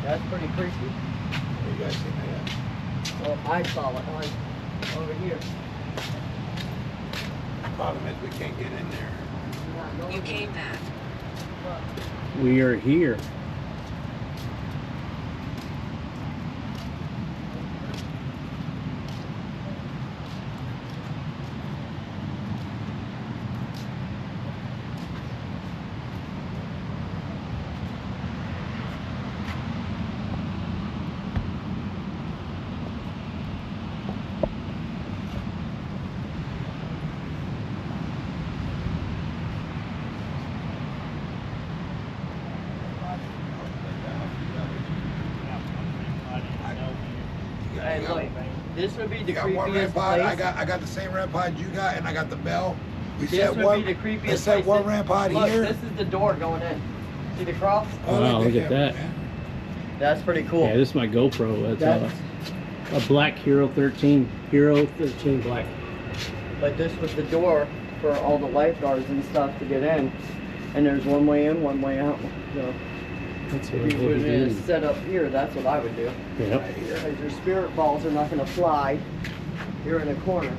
That's pretty creepy. Where you guys seen that Well, I saw it over here. at? Problem is we can't get in there. You came back. We are here. Hey, look, this would be the You got one creepiest REM pod. place. I got the same REM pod you got, and I got the bell. We This set would one. be the creepiest Let's set place. one REM pod Look, here. this is the door going in. See the cross? Wow, look at that. That's pretty cool. Yeah, this is my GoPro. That's a black Hero 13. Hero 13 black. But this was the door for all the lifeguards and stuff to get in. And there's one way in, one way out. So That's if what you we would do. set up here, that's what I would do. Yep. Right here, because your spirit balls are not going to fly. You're in a corner.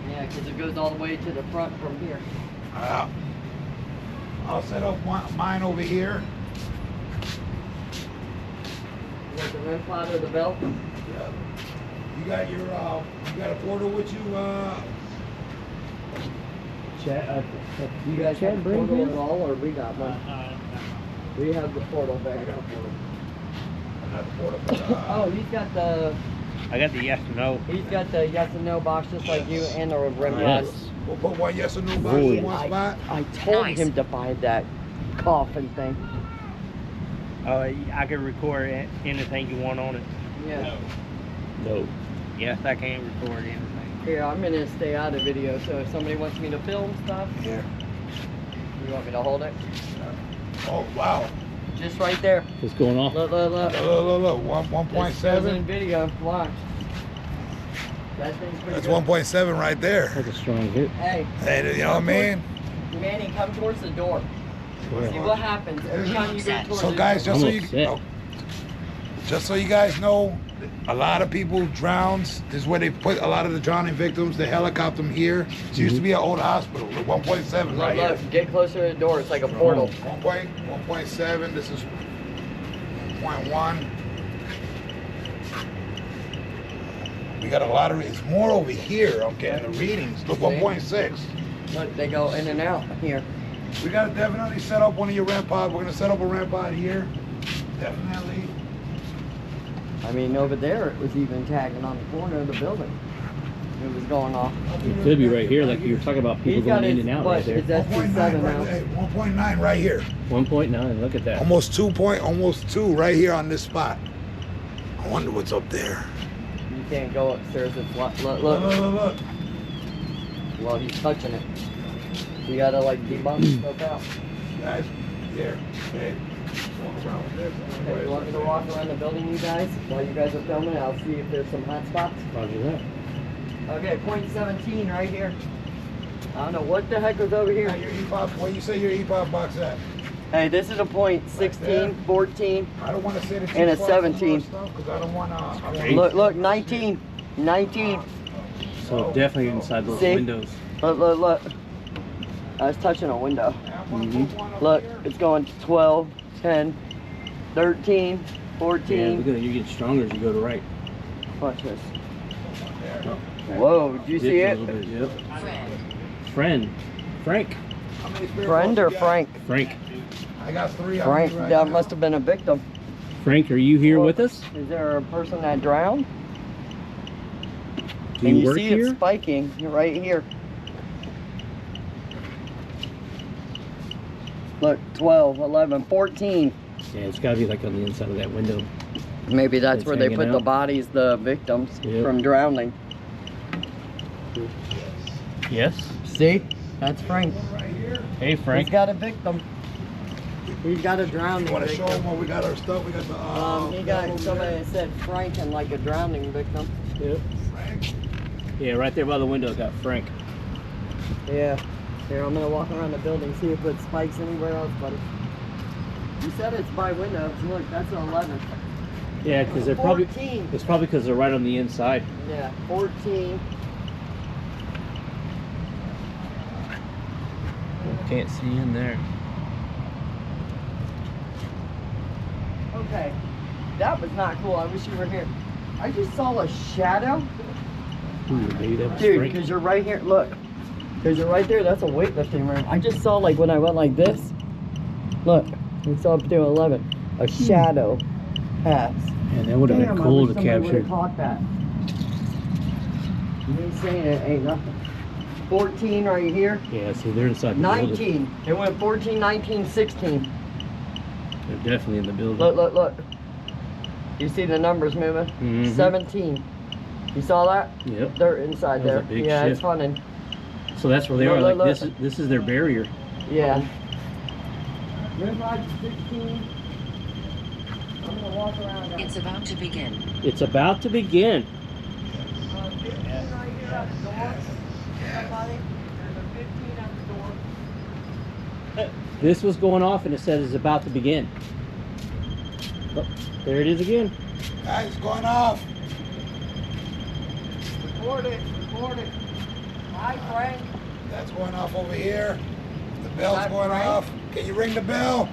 Yeah, because it goes all the way to the front from here. I'll set up mine over here. You got the rim pod or the bell? Yeah. You got your you got a portal with you? Chat. You guys Chad have a bring portal his? at all, or we got one? We have the portal back. I got the portal. Oh, he's got the I got the yes and no. he's got the yes and no box just like you, and the rim pod. Yes. We'll put one yes or no box Holy. in one spot. I told Nice. him to buy that coffin thing. I can record anything you want on it. Yeah. No. Yes, I can record anything. Here, I'm gonna stay out of video, so if somebody wants me to film stuff, Here. you want me to hold it? Oh wow. Just right there. It's going off. Look, look, look. Look. 1.7. This goes in video. Watch. That thing's pretty That's good. 1.7 right there. That's a strong hit. Hey, Hey, you know what I mean? Manny, come towards the door. Yeah. See what happens every time you go towards So it. guys, just so Almost you set. just so you guys know, a lot of people drowns. This is where they put a lot of the drowning victims. They helicopter them here. It used to be an old hospital. Look, 1.7 Look, right here. look, get closer to the door. It's like a portal. 1.7. This is 0.1. We got a lot of. It's more over here. I'm getting the readings. Look, 1.6. Look, they go in and out here. We gotta definitely set up one of your REM pods. We're gonna set up a REM pod here. Definitely. I mean, over there it was even tagging on the corner of the building. It was going off. It could be right here, like you were talking about people He's got going in his, and out what, right there. his ST7 1.9 now. right, hey, 1.9 right here. 1.9. Look at that. Almost 2 right here on this spot. I wonder what's up there. You can't go upstairs. It's look, Look, look. look. Well, he's touching it. You gotta like debunk stuff out. Guys, here. Hey, walk around with this. Okay, you want me to walk around the building, you guys? While you guys are filming, I'll see if there's some hot spots. Roger that. Okay, point 17 right here. I don't know what the heck was over here. Your E-pop, where you say your E-pop box at? Hey, this is a point 16, 14. I don't want to say the And a 17. because I don't want to. Look, 19. 19. So definitely inside those See? windows. Look, look, look. I was touching a window. Look, it's going 12, 10, 13, 14. Yeah, look at that. You're getting stronger as you go to right. Watch this. Whoa, did you see Dip a it? little bit, yep. Friend. Frank. Friend or Frank? Frank. I got 3. Frank, right that now. must have been a victim. Frank, are you here with us? Is there a person that drowned? Do And you you work see here? it spiking right here. Look, 12, 11, 14. Yeah, it's got to be like on the inside of that window. Maybe that's It's where they hanging put the out. bodies, the victims, Yep. from drowning. Yes. See? That's Frank. Right here. Hey, Frank. He's got a victim. He's got a drowning You want to show victim. them where we got our stuff? We got the. He got somebody that said Frank and like a drowning victim. Yep. Frank. Yeah, right there by the window got Frank. Yeah. Here, I'm gonna walk around the building, see if it spikes anywhere else, buddy. You said it's by windows. Look, that's an 11. Yeah, because they're probably. 14. It's probably because they're right on the inside. Yeah, 14. Can't see in there. Okay, that was not cool. I wish you were here. I just saw a shadow. Ooh, maybe that was Dude, Frank. because you're right here. Look, because you're right there. That's a weightlifting room. I just saw, like, when I went like this. Look, we saw up to 11. A shadow pass. And that would have been cool to capture. Caught that. You ain't saying it ain't nothing. 14 right here. Yeah, see, they're inside the building. 19. It went 14, 19, 16. They're definitely in the building. Look, look, look. You see the numbers moving? Mhm. 17. You saw that? Yep. They're inside That was there. a big Yeah, it's shift. funny. So that's where they Look, are. look, Like look. this is their barrier. Yeah. Riptide 16. I'm gonna walk around. It's about to begin. It's about to begin. 15 right here at the door. Somebody. There's a 15 at the door. This was going off and it said it's about to begin. Oh, there it is again. Guys, it's going off. Record it. Record it. Hi, Frank. That's going off over here. The bell's That going Frank? off. Can you ring the bell?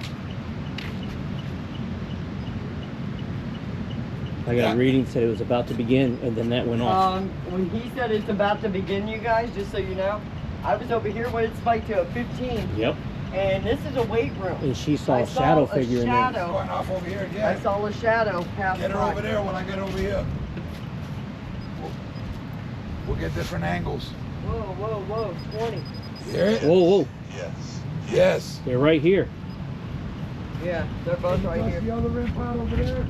I got a reading said it was about to begin and then that went off. When he said it's about to begin, you guys, just so you know, I was over here when it spiked to a 15. Yep. And this is a weight room. And she saw I a shadow saw a figure in there. It's shadow. going off over here I again. saw a shadow pass Get her by. over there when I get over here. We'll get different angles. Whoa, whoa, whoa, 20. You hear it? Whoa, whoa. Yes. Yes. They're right here. Yeah, they're both right Touch here. the other rim pile over there.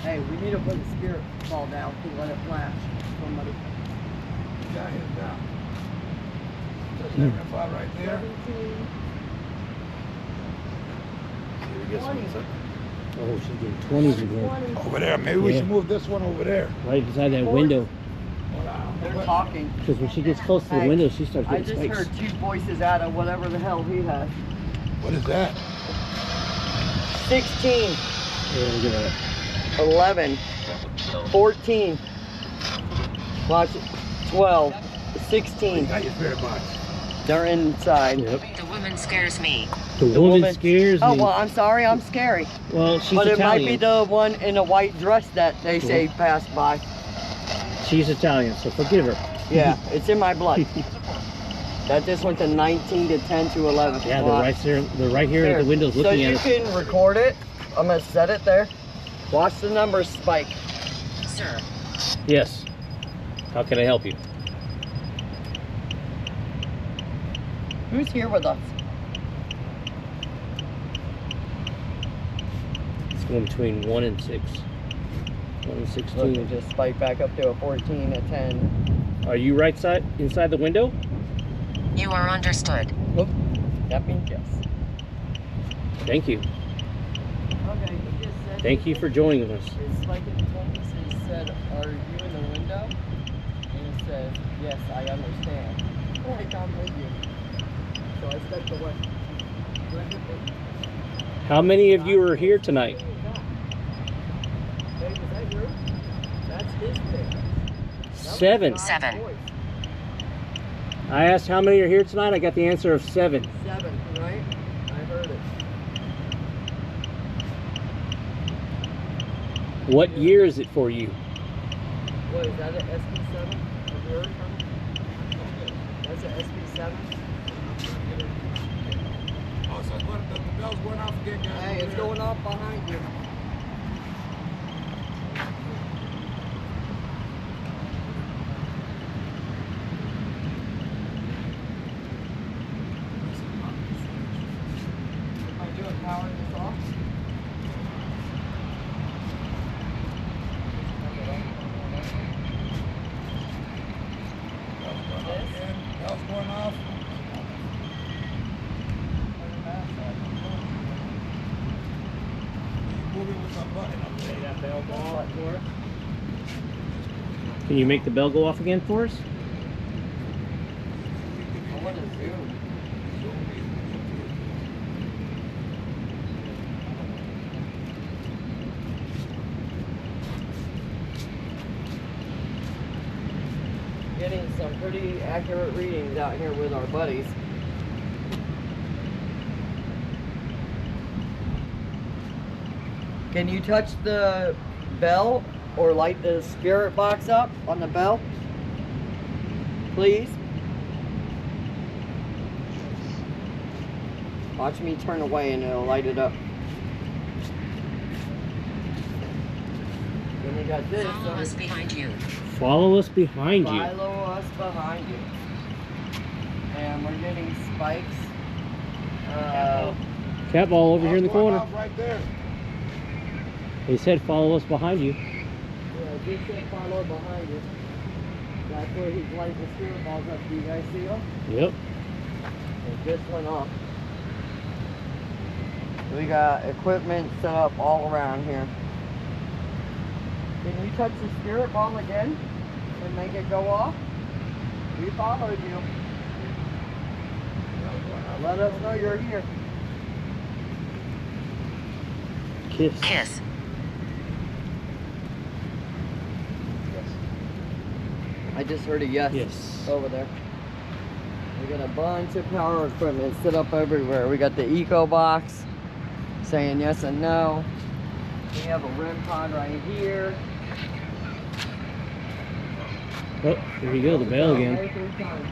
Hey, we need to put the spirit ball down to let it flash. Somebody. Down here, down. Touch that rim pile right there. 17. Oh, she's getting 20s again. 20. Over there. Maybe we Yeah. should move this one over there. Right beside that window. Hold on. They're talking. Because when she gets close to the Hey, window, she starts I getting just spikes. heard two voices out of whatever the hell he has. What is that? 16, Yeah, look at that. 11, 14, watch it, 12, You 16. got your spirit box. They're inside. Yep. The woman scares me. The woman scares me. Oh, well, I'm sorry, I'm scary. Well, she's But it Italian. might be the one in a white dress that they say passed by. She's Italian, so forgive her. Yeah, it's in my blood. That just went to 19 to 10 to 11. Yeah, they're right there. They're right here at the windows So looking you at us. can record it. I'm gonna set it there. Watch the numbers spike. Sir, Yes. How can I help you? Who's here with us? It's going between 1 and 6. 1 and Look, 16. it just spiked back up to a 14, a 10. Are you right side inside the window? you are understood. Oop. That means yes. Thank you. Okay, he just said. Thank you for joining us. It's like in the 20s, he said, are you in the window? And he said, yes, I understand. Like, I'm with you. So I stepped away. How many of you are here tonight? Hey, was that yours? That's his thing. 7. 7. I asked how many are here tonight. I got the answer of 7. 7, right? I heard it. What year is it for you? What, is that an SB7 of yours? That's an SB7? Oh, so the bell's going off again, guys. Hey, it's going off behind you. If I do it, power this off. Bell's going off. Moving with some button up there. That bell go off for us? Can you make the bell go off again for us? some pretty accurate readings out here with our buddies. Can you touch the bell or light the spirit box up on the bell? Please? Watch me turn away and it'll light it up. Then we got this. Follow us behind you. Follow us behind you. Follow us behind you. And we're getting spikes. Cat ball over here in the corner. Right there. They said follow us behind you. Yeah, just said follow behind you. That's where he's lighting the spirit balls up. Do you guys see them? Yep. It just went off. We got equipment set up all around here. Can you touch the spirit ball again and make it go off? We followed you. Let us know you're here. Kiss. Kiss. I just heard a yes, Yes. over there. We got a bunch of power equipment set up everywhere. We got the eco box saying yes and no. We have a REM pod right here. Oh, there you go, the bell again. Every time.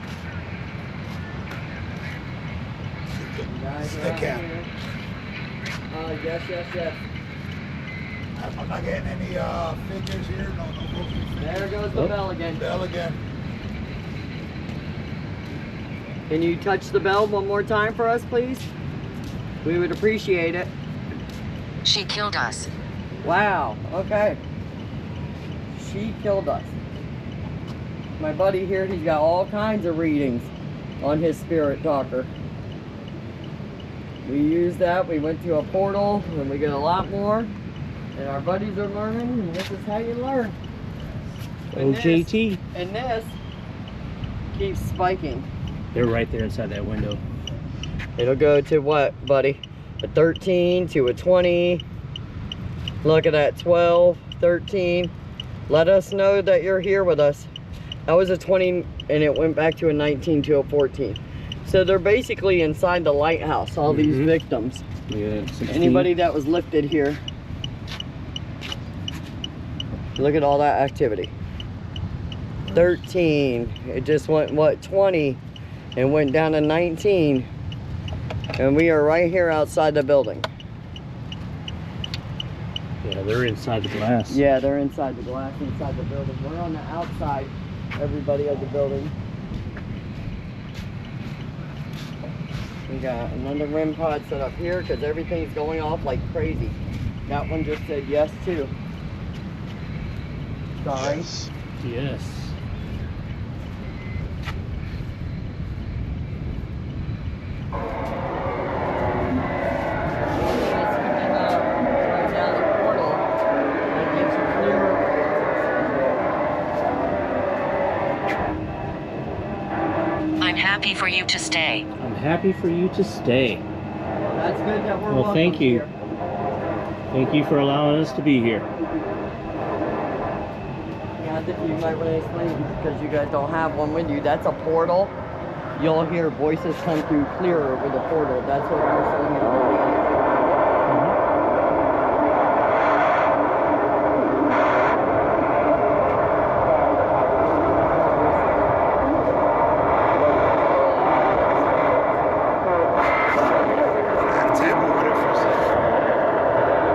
You guys are The out cat. here. Yes, yes, yes. I'm not getting any figures here. No figures. There goes the Oh. bell again. Bell again. Can you touch the bell one more time for us, please? We would appreciate it. She killed us. Wow, okay. She killed us. My buddy here, he's got all kinds of readings on his spirit talker. We use that, we went to a portal, and we get a lot more. And our buddies are learning, and this is how you learn. And OJT. And this keeps spiking. They're right there inside that window. It'll go to what, buddy? A 13 to a 20. Look at that, 12, 13. Let us know that you're here with us. That was a 20 and it went back to a 19 to a 14. So they're basically inside the lighthouse, all these victims. Yeah, 16. Anybody that was lifted here. Look at all that activity. 13, it just went, what, 20 and went down to 19. And we are right here outside the building. Yeah, they're inside the glass. Yeah, they're inside the glass, inside the building. We're on the outside, everybody, of the building. We got another REM pod set up here because everything's going off like crazy. That one just said yes too. Sorry. Yes. I'm happy for you to stay. I'm happy for you to stay. That's good that we're Well, thank welcome you. here. Thank you for allowing us to be here. Yeah, I think you might want to explain because you guys don't have one with you. That's a portal. You'll hear voices come through clearer with a portal. That's what we're saying. Table with it for a second.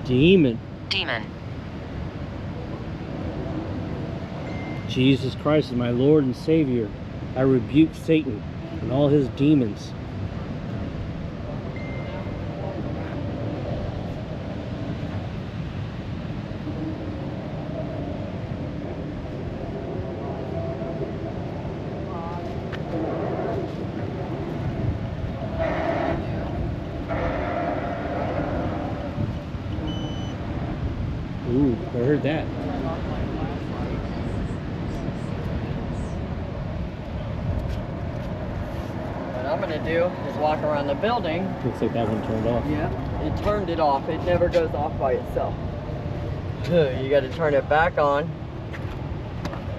Demon. Demon. Jesus Christ is my Lord and Savior. I rebuke Satan and all his demons. Ooh, I heard that. What I'm gonna do is walk around the building. Looks like that one turned off. Yeah, it turned it off. It never goes off by itself. You got to turn it back on.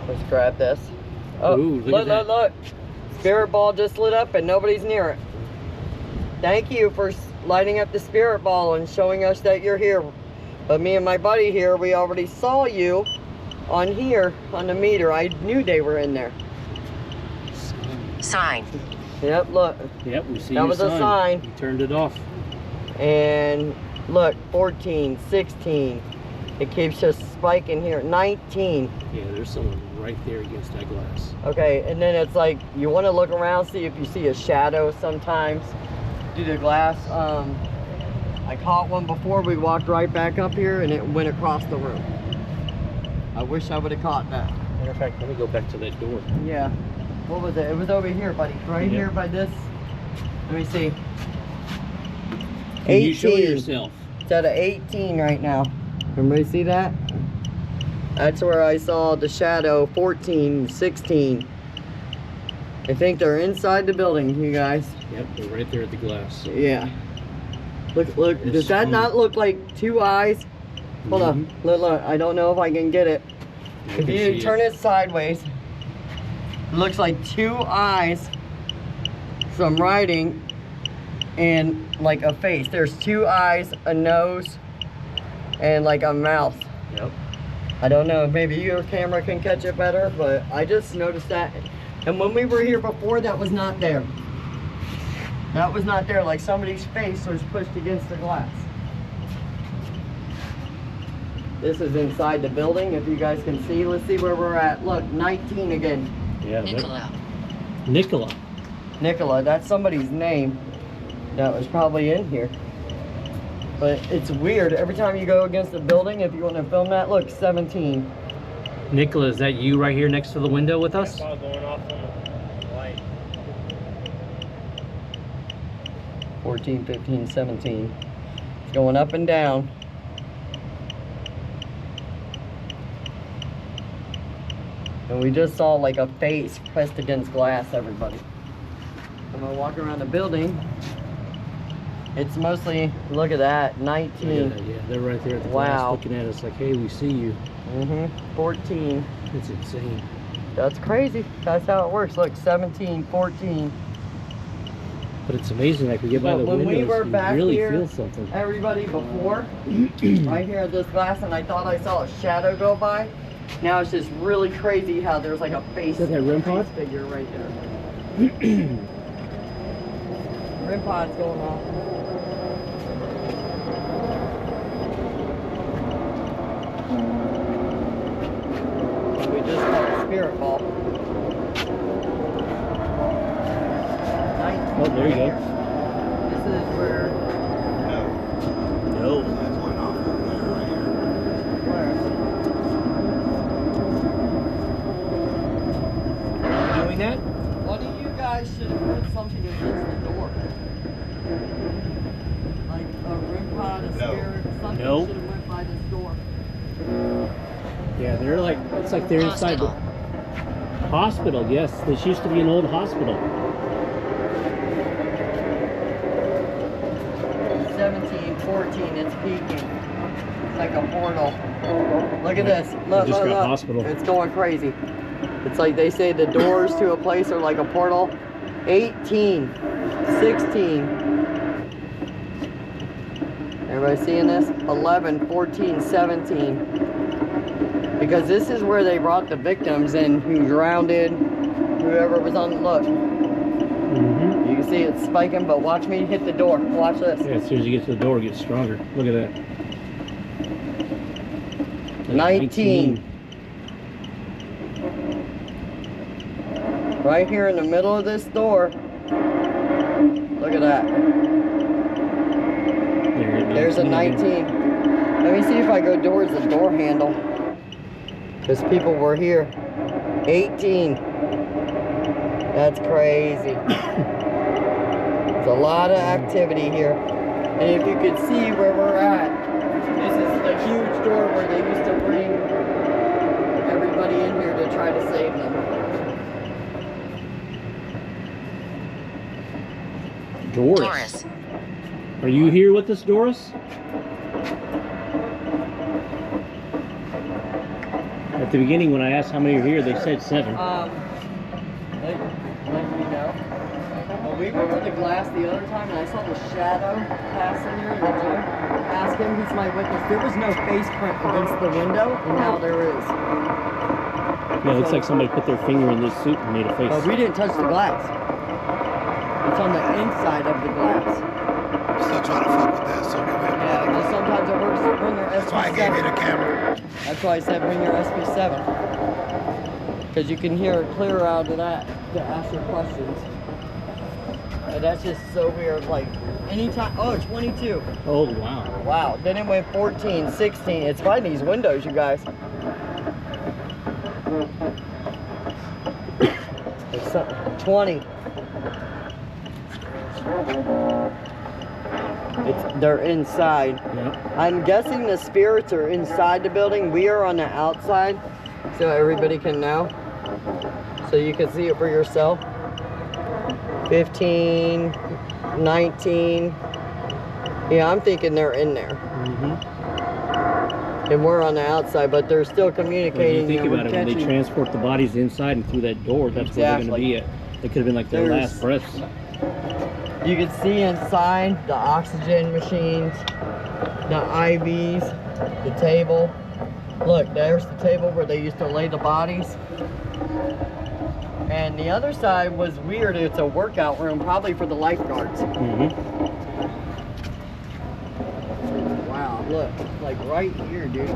Let's grab this. Oh, Ooh, look at that. look. Spirit ball just lit up and nobody's near it. Thank you for lighting up the spirit ball and showing us that you're here. But me and my buddy here, we already saw you on here on the meter. I knew they were in there. Sign. Yep, look. Yep, we see That was a sign. You turned it off. And look, 14, 16. It keeps just spiking here. 19. Yeah, there's someone right there against that glass. Okay, and then it's like you want to look around, see if you see a shadow sometimes through the glass. I caught one before. We walked right back up here and it went across the room. I wish I would have caught that. Matter of fact, let me go back to that door. Yeah. What was it? It was over here, buddy. Right here by this. Let me see. Can you show yourself? It's at an 18 right now. Everybody see that? That's where I saw the shadow. 14, 16. I think they're inside the building, you guys. Yep, they're right there at the glass. Yeah. Look, It's does that not look like two eyes? Hold on, look, I don't know if I can get it. If you turn it sideways, it looks like two eyes, some writing, and like a face. There's two eyes, a nose, and like a mouth. Yep. I don't know, maybe your camera can catch it better, but I just noticed that. And when we were here before, that was not there. That was not there, like somebody's face was pushed against the glass. This is inside the building, if you guys can see. Let's see where we're at. Look, 19 again. Yeah. Nicola. Nicola. Nicola, that's somebody's name that was probably in here. But it's weird, every time you go against the building, if you want to film that, look, 17. Nicola, is that you right here next to the window with us? That's all going off on the light. 14, 15, 17. It's going up and down. And we just saw like a face pressed against glass, everybody. I'm gonna walk around the building. It's mostly, look at that, 19. Yeah, they're right there at the glass looking at us like, hey, we see you. 14. It's insane. That's crazy. That's how it works. Look, 17, 14. But it's amazing, like we get by But the when windows, we were you back really here, feel something. everybody before, right here at this glass, and I thought I saw a shadow go by. Now it's just really crazy how there's like a face, Is that REM pod? face figure right there. REM pod's going off. We just caught a spirit ball. 19 Oh, there you go. This is where. No. That's going off over there, right here. Where? Doing that? One of you guys should have put something against the door. Like a REM pod, a spirit, something No. should have went by this door. Yeah, they're like, it's like they're inside the hospital. Yes, this used to be an old hospital. 17, 14, it's peaking. It's like a portal. Look at this. Look, just look, got look. hospital. It's going crazy. It's like they say the doors to a place are like a portal. 18, 16. Everybody seeing this? 11, 14, 17. Because this is where they brought the victims in who drowned, whoever was on the look. You can see it's spiking, but watch me hit the door. Watch this. Yeah, as soon as you get to the door, it gets stronger. Look at that. 19. Right here in the middle of this door. Look at that. There's a 19. Let me see if I go towards the door handle. Because people were here. 18. That's crazy. There's a lot of activity here. And if you could see where we're at, this is the huge door where they used to bring everybody in here to try to save them. Doris. Are you here with us, Doris? At the beginning, when I asked how many are here, they said 7. Let me know. Well, we went to the glass the other time and I saw the shadow pass in here in the gym. Ask him, he's my witness. There was no face print against the window, and now there is. Yeah, it looks like somebody put their finger in this suit and made a face. But we didn't touch the glass. It's on the inside of the glass. Still trying to fuck with that, so give it. Yeah, just sometimes it works to bring your SP7. That's why I gave you the camera. That's why I said bring your SP7. Because you can hear it clear out of that to ask your questions. And that's just so weird. Like, anytime. Oh, 22. Oh, wow. Wow. Then it went 14, 16. It's by these windows, you guys. It's 20. They're inside. Yep. I'm guessing the spirits are inside the building. We are on the outside, so everybody can know. So you can see it for yourself. 15, 19. Yeah, I'm thinking they're in there. And we're on the outside, but they're still communicating. When you think about it, when they transport the bodies inside and through that door, that's where they're going to be at. They could have been like their last breaths. You can see inside the oxygen machines, the IVs, the table. Look, there's the table where they used to lay the bodies. And the other side was weird. It's a workout room, probably for the lifeguards. Wow, look, like right here, dude.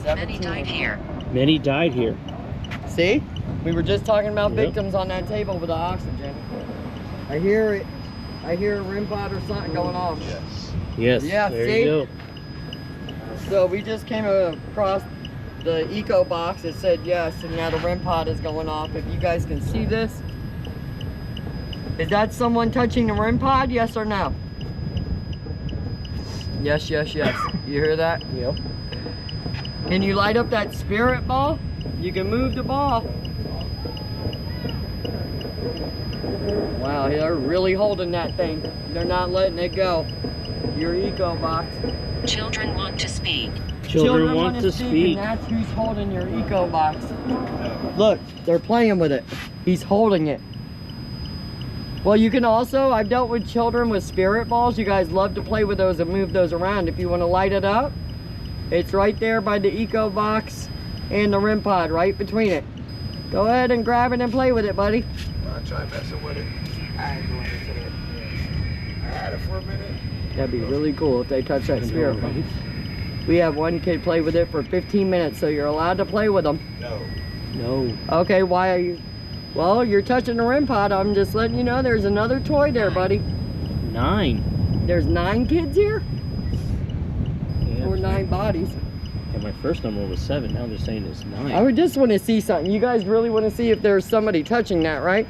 17. Many died here. Many died here. See? We were just talking about victims on that table with the oxygen. I hear it. I hear a REM pod or something going off. Yes. Yeah, there see? you go. So we just came across the eco box. It said yes, and now the REM pod is going off. If you guys can see this. Is that someone touching the REM pod? Yes or no? Yes, yes, yes. You hear that? Yep. Can you light up that spirit ball? You can move the ball. Wow, they're really holding that thing. They're not letting it go. Your eco box. Children want to speak. Children want to speak. And that's who's holding your eco box. Look, they're playing with it. He's holding it. Well, you can also, I've dealt with children with spirit balls. You guys love to play with those and move those around. If you want to light it up, it's right there by the eco box and the REM pod, right between it. Go ahead and grab it and play with it, buddy. I'll try messing with it. I ain't doing it today. I had it for a minute. That'd be really cool if they touch that spirit ball. We have one kid play with it for 15 minutes, so you're allowed to play with them. No. No. Okay, why are you? Well, you're touching the REM pod. I'm just letting you know there's another toy there, buddy. 9. There's 9 kids here? Yeah, Or 9 bodies. And my first number was 7. Now they're saying it's 9. I would just want to see something. You guys really want to see if there's somebody touching that, right?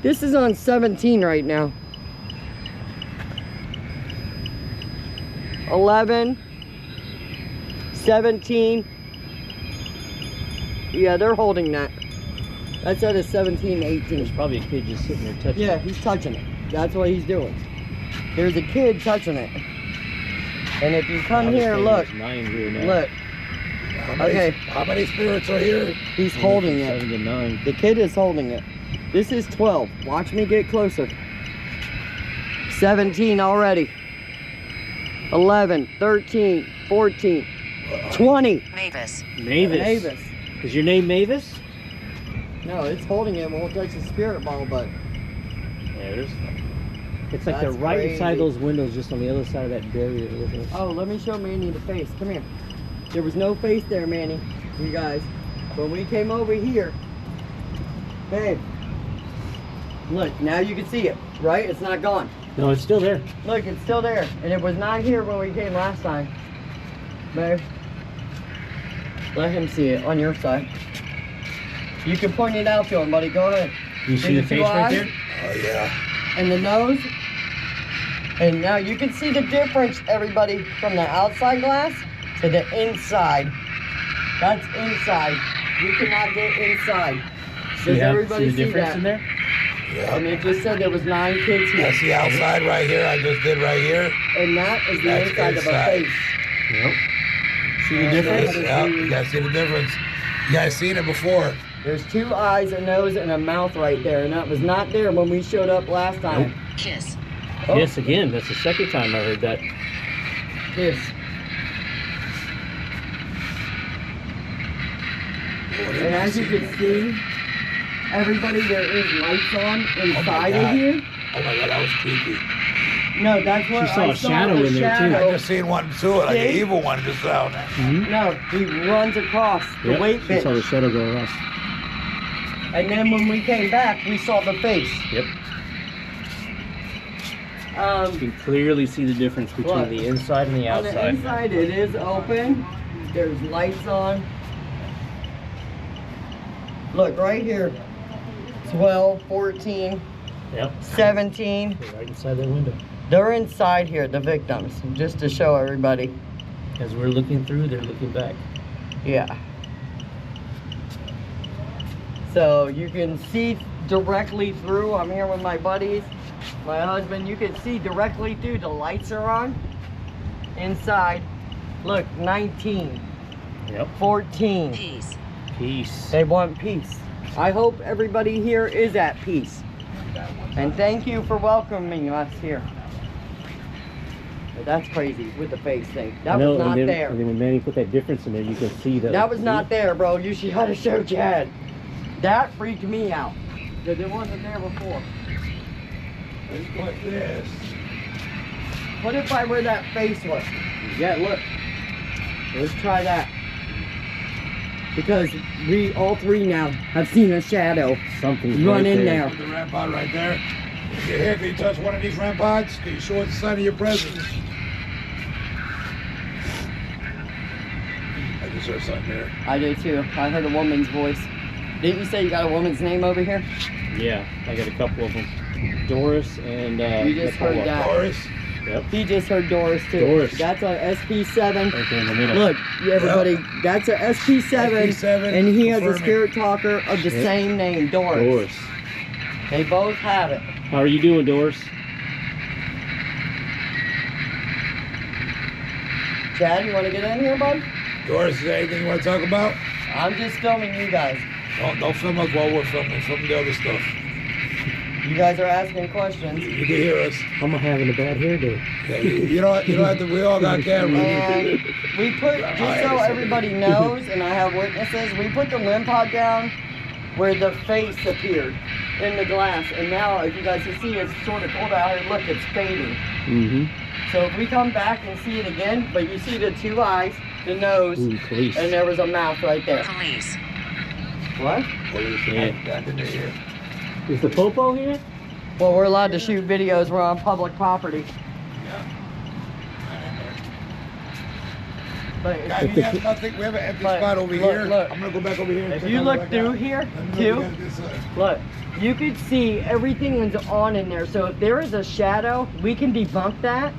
This is on 17 right now. 11. 17. Yeah, they're holding that. That's at a 17, 18. There's probably a kid just sitting there touching Yeah, it. he's touching it. That's what he's doing. There's a kid touching it. And if you come Now they're here, saying look. there's 9 here now. Look. Okay. How many spirits are here? He's holding it. 7 to 9. The kid is holding it. This is 12. Watch me get closer. 17 already. 11, 13, 14, 20. Mavis. Mavis. Mavis. Is your name Mavis? No, it's holding it. Won't touch the spirit ball, but Yeah, there's. It's like That's they're right crazy. inside those windows, just on the other side of that barrier. oh, let me show Manny the face. Come here. There was no face there, Manny. You guys. When we came over here, babe, look, now you can see it, right? It's not gone. No, it's still there. Look, it's still there. And it was not here when we came last time. Babe, let him see it on your side. You can point it out to him, buddy. Go ahead. You see the face right there? Oh yeah. And the nose. And now you can see the difference, everybody, from the outside glass to the inside. That's inside. You cannot get inside. Does everybody see the difference that? in there? Yeah. And it just said there was 9 kids here. That's the outside right here. I just did right here. And that is the That's inside of a inside. face. Yep. See the And difference? that is Yeah, the- you guys see the difference. You guys seen it before. There's 2 eyes, a nose, and a mouth right there. And that was not there when we showed up last time. Kiss. Oh, Yes, again. That's the second time I heard that. kiss. And as you can see, everybody, there is lights on inside of God. here. Oh my God, that was creepy. No, that's what She saw I a shadow the in there, too. shadow. I just seen one too, like an See? evil one just down there. Mm-hmm. No, he runs across the Yep. weight She saw the bench. shadow go across. And then when we came back, we saw the face. Yep. You can clearly see the difference between Look. the inside and the On the outside. inside, it is open. There's lights on. Look, right here. 12, 14, Yep. 17. They're right inside that window. They're inside here, the victims, just to show everybody. As we're looking through, they're looking back. Yeah. So you can see directly through. I'm here with my buddies, my husband. You can see directly through. The lights are on. Inside. Look, 19, Yep. 14. Peace. Peace. They want peace. I hope everybody here is at peace. And thank you for welcoming us here. But that's crazy with the face thing. That was not and then, there. And then when Manny put that difference in there, you can see that. That was not there, bro. You should have showed Chad. That freaked me out. Because it wasn't there before. Let's put this. What if I where that face was? Yeah, look. Let's try that. Because we all 3 now have seen a shadow Something's run right in there. there. Put the ramp pod right there. If you're here, can you touch one of these ramp pods? Can you show us the sign of your presence? I just heard something there. I did too. I heard a woman's voice. Didn't you say you got a woman's name over here? Yeah, I got a couple of them. Doris and You just heard Nicola. that. Doris? Yep. He just heard Doris too. Doris. That's a SP7. Right there in the middle. Look, everybody, that's a SP7, SP7, and he has a confirming. spirit talker of the Yep. same name, Doris. Doris. They both have it. How are you doing, Doris? Chad, you want to get in here, bud? Doris, is there anything you want to talk about? I'm just filming you guys. Don't film us while we're filming. Film the other stuff. You guys are asking questions. You can hear us. I'm having a bad hair day. Yeah, you don't have to. We all got cameras. And we put, just so everybody knows, and I have witnesses, we put the limb pod down where the face appeared in the glass. And now, if you guys can see, it's sort of cold out here. Look, it's fading. Mm-hmm. So if we come back and see it again, but you see the 2 eyes, the nose, Ooh, police. and there was a mouth right there. Police. What? Yeah. Got in here. Is the popo here? Well, we're allowed to shoot videos. We're on public property. But Guys, we have nothing. We have an empty But spot over look, here. look. I'm gonna go back over here. and if check you out look what I through got. here, Let me look too, at this side. look, you could see everything was on in there. So if there is a shadow, we can debunk that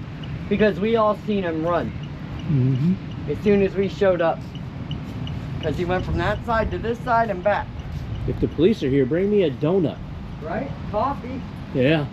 because we all seen him run Mm-hmm. as soon as we showed up. Because he went from that side to this side and back. If the police are here, bring me a donut. Right? Coffee. Yeah.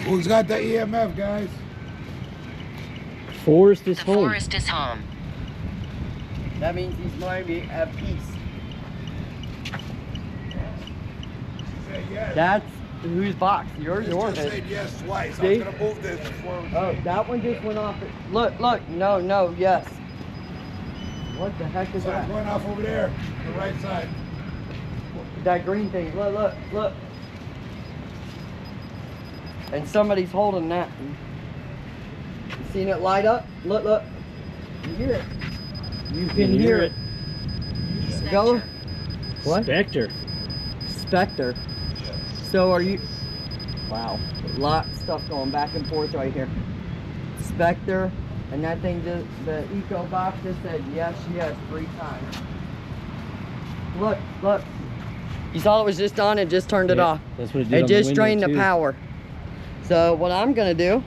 Who's got the EMF, guys? Forest is The home. forest is home. That means he's maybe at peace. Say yes. That's whose box? Yours or Just his? said yes twice. See? I'm gonna move this before we Oh, say. that one just went off. Look, look. No, no, yes. What the heck is So I'm that? going off over there, the right side. That green thing. Look, look, look. And somebody's holding that. You seen it light up? Look, look. You hear it. You can hear it. Go. Spectre. What? Spectre. Spectre. So are you? Wow, a lot of stuff going back and forth right here. Spectre, and that thing just, the eco box just said yes, 3 times. Look, look. You saw it was just on, it just turned it Yeah, off. that's what it did It on the just window, drained the too. power. So what I'm gonna do,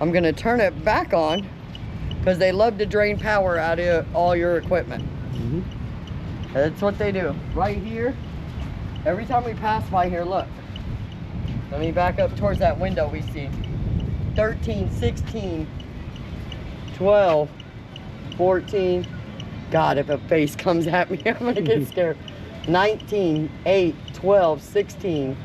I'm gonna turn it back on, because they love to drain power out of all your equipment. Mhm. That's what they do. Right here, every time we pass by here, look. Let me back up towards that window we see. 13, 16, 12, 14. God, if a face comes at me, I'm gonna get scared. 19, 8, 12, 16.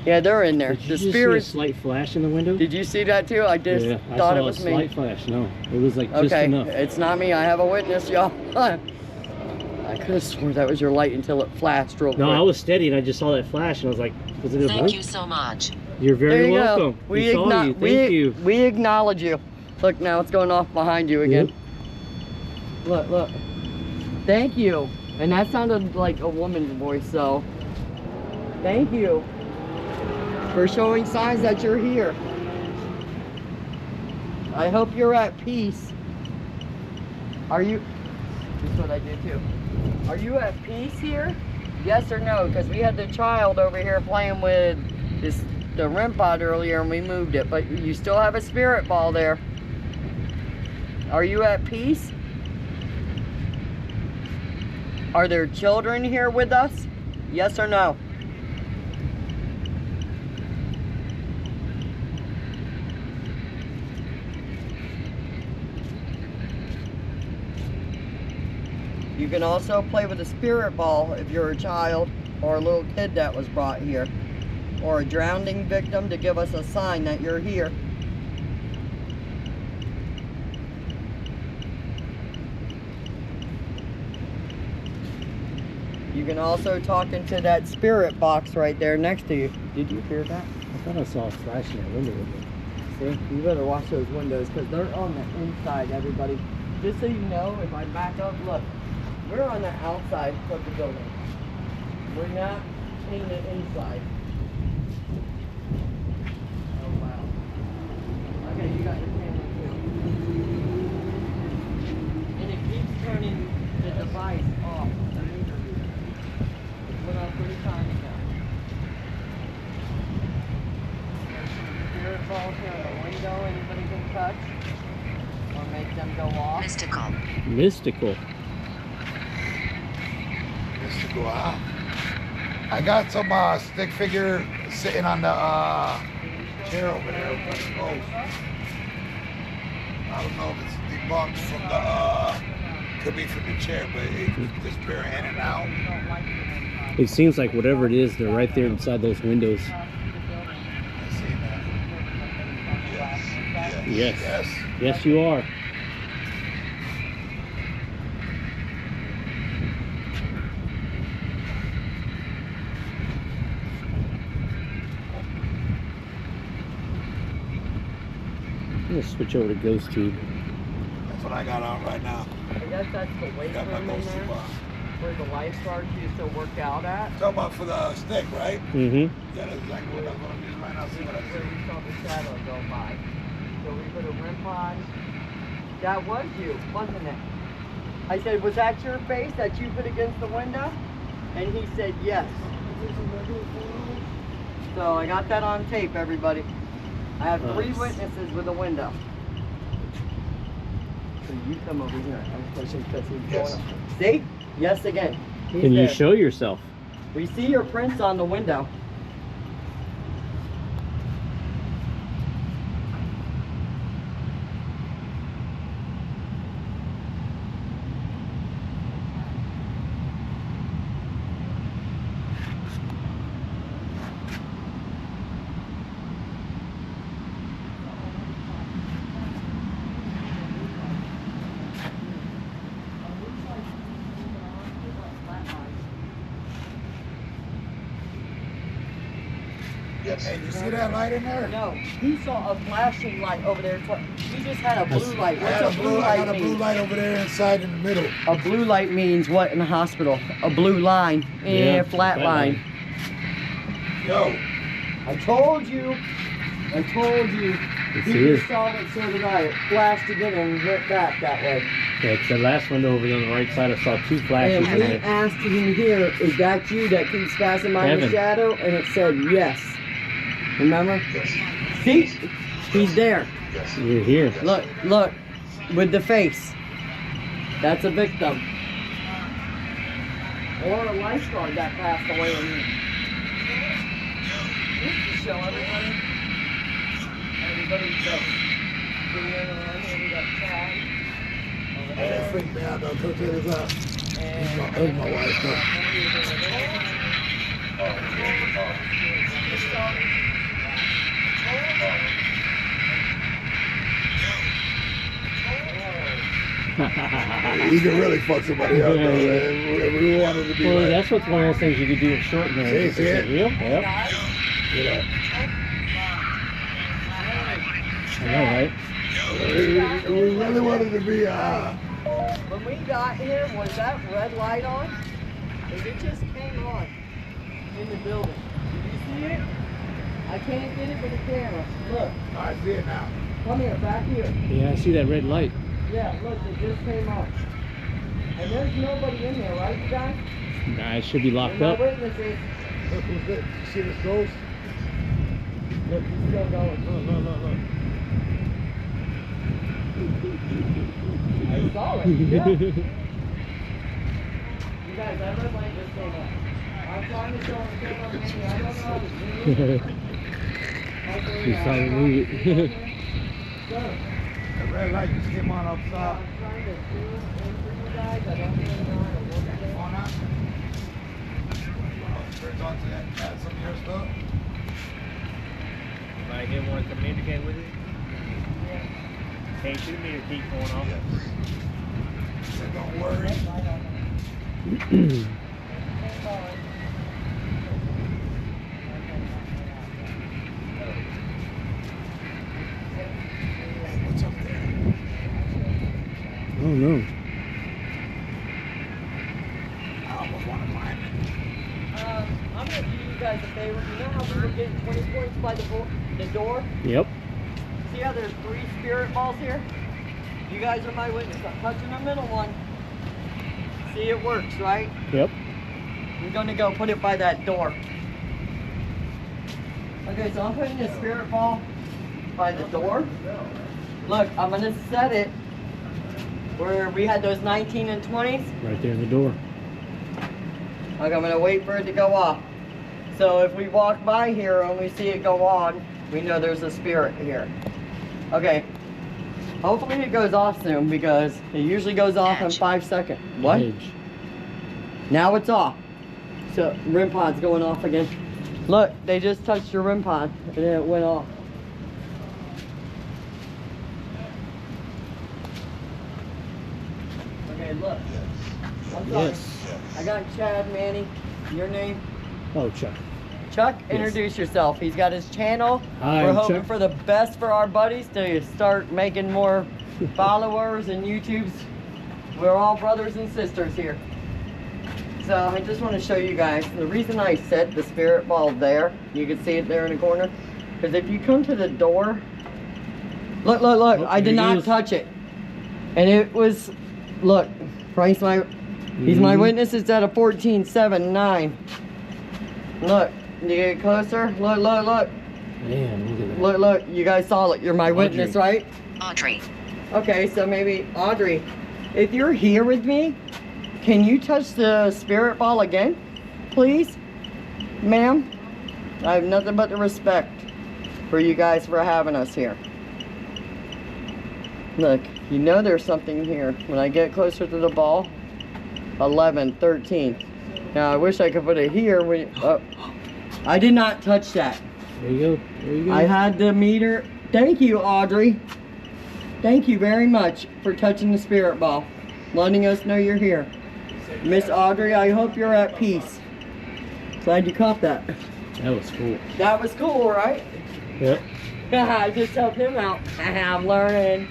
Yeah, they're in there. Did you The just see a spirits. slight flash in the window? Did you see that too? I just yeah, I thought saw it was a me. slight flash. No, it was like just Okay, enough. it's not me. I have a witness, y'all. I could have sworn that was your light until it flashed real quick. No, I was steady and I just saw that flash and I was like, was it a Thank blink? you so much. You're There very you welcome. go. We saw you. Thank you. We acknowledge you. Look, now it's going off behind you again. Look, look. Thank you. And that sounded like a woman's voice, so thank you for showing signs that you're here. I hope you're at peace. Are you? This is what I did too. Are you at peace here? Yes or no? Because we had the child over here playing with the REM pod earlier and we moved it, but you still have a spirit ball there. Are you at peace? Are there children here with us? Yes or no? You can also play with a spirit ball if you're a child or a little kid that was brought here, or a drowning victim to give us a sign that you're here. You can also talk into that spirit box right there next to you. Did you hear that? I thought I saw a flash in that window. See, you better watch those windows because they're on the inside, everybody. Just so you know, if I back up, look, we're on the outside of the building. We're not in the inside. Oh, wow. Okay, you got your camera too. And it keeps turning the device off. The meter reader. It went off 3 times now. Spirit balls here on the window anybody can touch or make them go off. Mystical. Mystical. Mystical, huh? I got some stick figure sitting on the chair over there. But I don't know if it's debunked from the, could be from the chair, but it disappear in and out. It seems like whatever it is, they're right there inside those windows. I see that. Yes. Yes. Yes. Yes, you are. I'm gonna switch over to Ghost Tube. That's what I got on right now. I guess that's the weight Got my room in ghost there tube on. where the lifeguard used to work out at. Talking about for the stick, right? Mm-hmm. Yeah, that's exactly what I'm gonna use right now. See what I Where see. we saw the shadow go by. So we put a REM pod. That was you, wasn't it? I said, was that your face that you put against the window? And he said yes. So I got that on tape, everybody. I have 3 Nice. witnesses with a window. So you come over here. I'm pushing because he's Yes. going up. See? Yes again. He's Can you there. show yourself? We see your prints on the window. Hey, you see that light in there? No, he saw a flashing light over there. He just had a blue light. I What's got a blue light a blue mean? light over there inside in the middle. A blue light means what in the hospital? A blue line. Yeah, Flat flat line. Yo, I told you. I told you. It's He here. just saw it, so did I. It flashed again and went back that way. Yeah, it's the last window over on the right side. I saw two flashes And in we it. asked him here, is that you that keeps passing by in the Kevin. shadow? And it said yes. Remember? See? He's there. You're here. Look, look. With the face. That's a victim. Or a lifeguard that passed away in here. Just to show everybody. Everybody's got video around here. We got Chad. Over that there. freaked me out though. Come check this out. And That was my wife. You can really fuck somebody up though, man. We want him to be Well, like, that's what's one of those things you could do with short hair. See it? Real? Yep. you know. I know, right? We really wanted to be when we got here, was that red light on? Because it just came on in the building. Did you see it? I can't get it with the camera. Look, I see it now. come here, back here. Yeah, I see that red light. Yeah, look, it just came on. And there's nobody in here, right, you guys? Nah, it should be locked And my up. witnesses. Look who's this. You see this ghost? Look, he's still going. Look. I saw it, yeah. You guys, that red light just came on. I'm trying to show him camera, maybe I don't know how to do it. Hopefully, She's trying to move it. Go. The red light just came on up top. I'm trying to zoom in for you guys. I don't really know how to work it. On out. Turns on to add some of your stuff. Might get one to communicate with you. Hey, shoot me to keep going off. So don't worry. Hey, what's up there? Oh no. I almost want to climb it. I'm going to do you guys a favor. You know how we were getting 20 points by the door? Yep. See how there's 3 spirit balls here? You guys are my witness. I'm touching the middle one. See, it works, right? Yep. I'm going to go put it by that door. Okay, so I'm putting the spirit ball by the door. Look, I'm going to set it where we had those 19 and 20s. Right there in the door. Okay, I'm going to wait for it to go off. So if we walk by here and we see it go on, we know there's a spirit here. Okay. Hopefully it goes off soon because it usually goes off in 5 seconds. What? Edge. Now it's off. So REM pod's going off again. Look, they just touched your REM pod and then it went off. Okay, look. I'm sorry. Yes. I got Chad, Manny. Your name? Oh, Chuck. Chuck, introduce yourself. He's got his channel. Hi, We're I'm hoping Chuck. for the best for our buddies to start making more followers and YouTubes. We're all brothers and sisters here. So I just want to show you guys the reason I set the spirit ball there. You can see it there in the corner. Because if you come to the door, look, look, look. Oh, I did there he not is. touch it, and it was. Look, Frank's he's my Mhm. witness. It's at a 14.79. Look, you get closer. Look, look, look. Man, look at that. Look, look, you guys saw it. You're my witness, right? Audrey. Okay, so maybe Audrey, if you're here with me, can you touch the spirit ball again, please? Ma'am, I have nothing but the respect for you guys for having us here. Look, you know there's something here. When I get closer to the ball, 11, 13. Now I wish I could put it here. I did not touch that. There you go. There you go. I had the meter. Thank you, Audrey. Thank you very much for touching the spirit ball, letting us know you're here. Miss Audrey, I hope you're at peace. Glad you caught that. That was cool. That was cool, right? Yep. I just helped him out. I'm learning.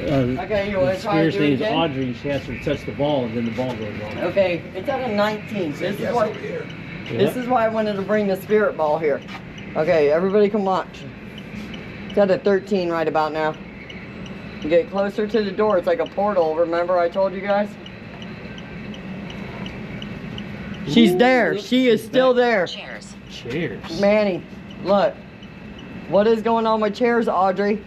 Okay, you want to try to Spears do it name's again? Audrey, and she has to touch the ball, and then the ball goes on. Okay, it's at a 19. This is Yes, why. over here. This is why I wanted to bring the spirit ball here. Okay, everybody come watch. It's at a 13 right about now. You get closer to the door, it's like a portal. Remember I told you guys? She's Ooh, there. look, She is she's still back. there. Cheers. Cheers. Manny, look. What is going on with chairs, Audrey?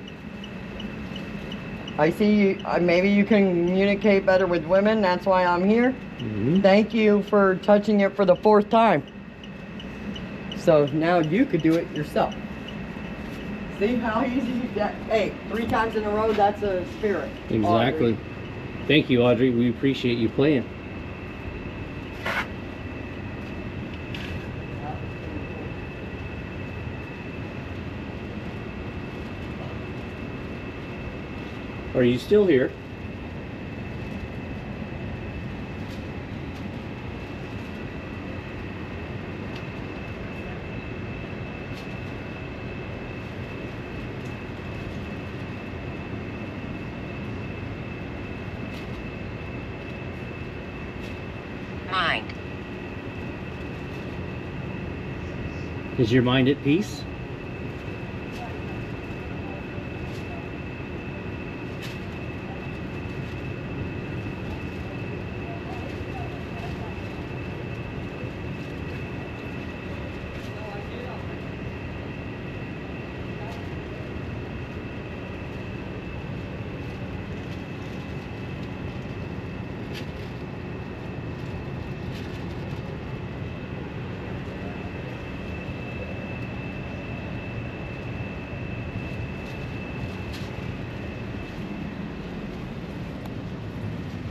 I see you. Maybe you can communicate better with women. That's why I'm here. Mhm. Thank you for touching it for the 4th time. So now you could do it yourself. See how easy that? Hey, 3 times in a row, that's a spirit. Exactly. Audrey. Thank you, Audrey. We appreciate you playing. Are you still here? Mind. Is your mind at peace?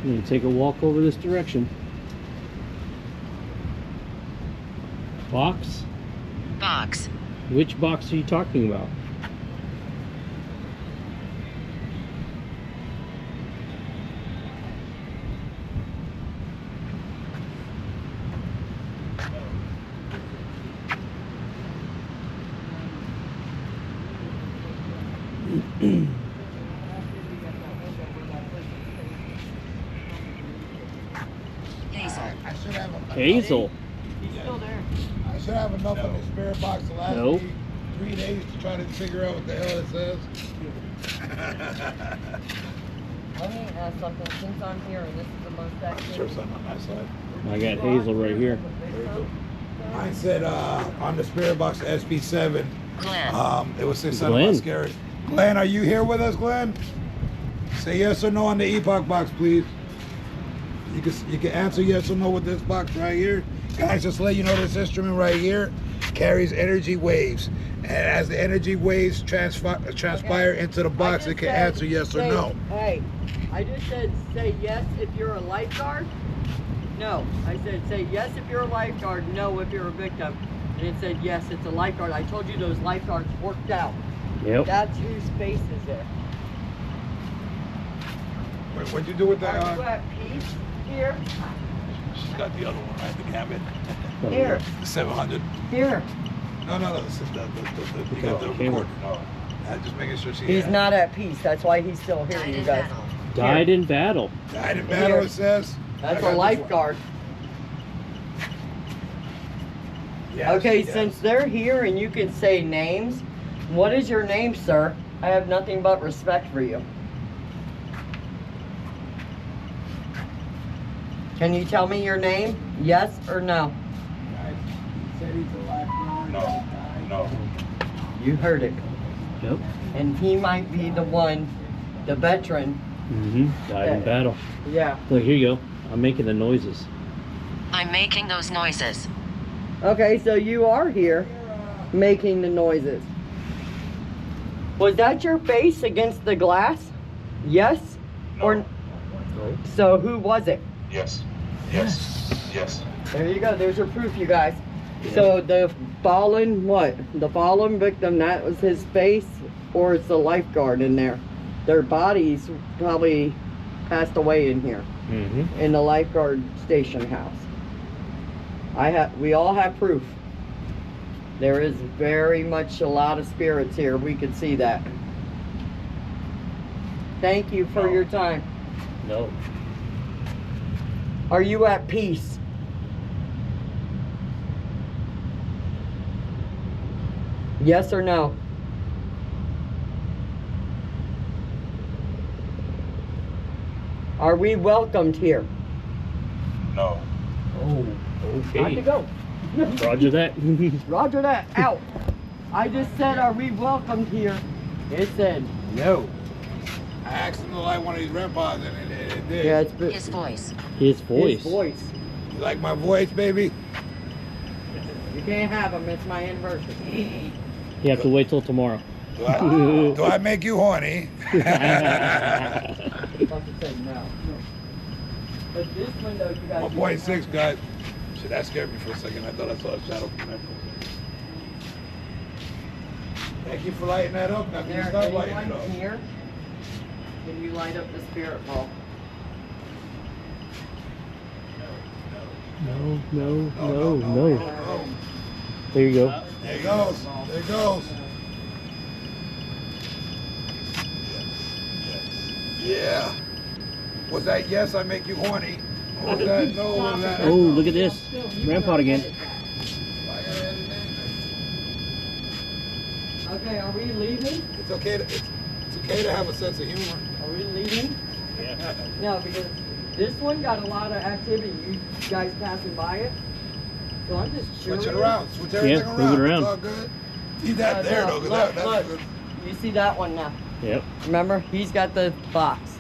I'm gonna take a walk over this direction. Box? Box. Which box are you talking about? Hazel. I should have Hazel. He's still there. I should have enough in the spirit box to last Nope. me 3 days to try to figure out what the hell it says. Let me ask something. Since I'm here and this is the most active. Sure, something on my side. I got Hazel right here. Mine said on the spirit box SP7, Glenn. it was 6 Glenn. scary. Glenn, are you here with us, Glenn? Say yes or no on the epoch box, please. You can answer yes or no with this box right here. Guys, just to let you know, this instrument right here carries energy waves. And as the energy waves transpire into the box, it can answer yes or no. Hey, I just said say yes if you're a lifeguard. No, I said say yes if you're a lifeguard, no if you're a victim. And it said yes, it's a lifeguard. I told you those lifeguards worked out. Yep. That's whose face is there. Wait, what'd you do with that? Are you at peace here? She's got the other one, right? The cabin. Here, The 700. here. No, this is you got the Camera. recorder. Just making sure she He's had not at peace. That's why he's still here, Died you in guys. battle. Died in battle. died in battle, it says. That's I a got this lifeguard. one. Yeah, Okay, she since does. they're here and you can say names, what is your name, sir? I have nothing but respect for you. Can you tell me your name? Yes or no? Guys, he said he's a lifeguard. No. You heard it. Yep. And he might be the one, the veteran. Died in Yeah. battle. Yeah. Look, here you go. I'm making the noises. I'm making those noises. Okay, so you are here making the noises. Was that your face against the glass? Yes? Or No. so who was it? Yes. There you go. There's your proof, you guys. So the fallen, what? The fallen victim, that was his face, or it's the lifeguard in there? Their bodies probably passed away in here, in the lifeguard station house. We all have proof. There is very much a lot of spirits here. We can see that. Thank you for your time. No. Are you at peace? Yes or no? Are we welcomed here? No. Oh, Time okay. to go. Roger that. Roger that. Out. I just said, are we welcomed here? It said no. I asked him to light one of these REM pods and it did. Yeah, it's His voice. His voice. His voice. You like my voice, baby? You can't have him. It's my anniversary. You have to wait till tomorrow. Do I make you horny? Fucking say no. But this window, you guys. 1.6, guys. Shit, that scared me for a second. I thought I saw a shadow from there. Thank you for lighting that up. Now can you There, stop any lighting light it up? here? Can you light up the spirit ball? No, no, No, no, no, no. no. There you go. There it goes. There it goes. Yeah. Was that yes, I make you horny? Or was that no? Was that Oh, look at this. Rampart again. Okay, are we leaving? It's okay to it's okay to have a sense of humor. Are we leaving? Yeah. No, because this one got a lot of activity. You guys passing by it. So I'm just Switch it curious. around. Switch everything move around. it around. It's all good. See that there though, 'cause Look, that's look. good. You see that one now? Yep. Remember? He's got the box.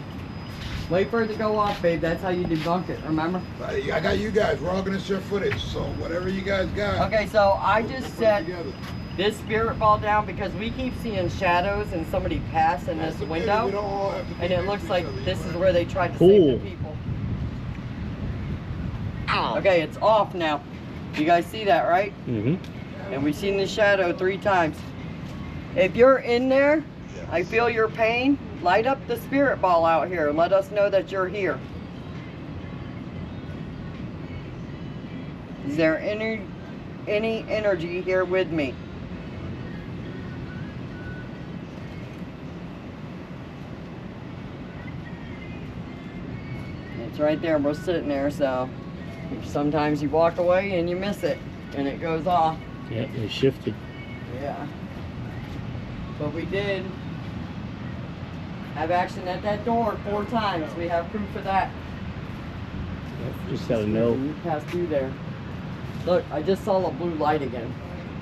Wait for it to go off, babe. That's how you debunk it, remember? I got you guys. We're all gonna share footage, so whatever you guys got. Okay, so I just put it set together. this spirit ball down because we keep seeing shadows and somebody pass in this That's okay. We window. don't all have to be And it next looks to like each other, this you're is right. where they tried to Cool. save the people. Cool. Okay, it's off now. You guys see that, right? Mm-hmm. And we've seen the shadow 3 times. If you're in there, I feel your pain, light up the spirit ball out here. Let us know that you're here. Is there any energy here with me? It's right there. We're sitting there, so sometimes you walk away and you miss it, and it goes off. Yep, they shifted. Yeah. But we did have action at that door 4 times. We have proof of that. Yep, just gotta know. You passed through there. Look, I just saw a blue light again.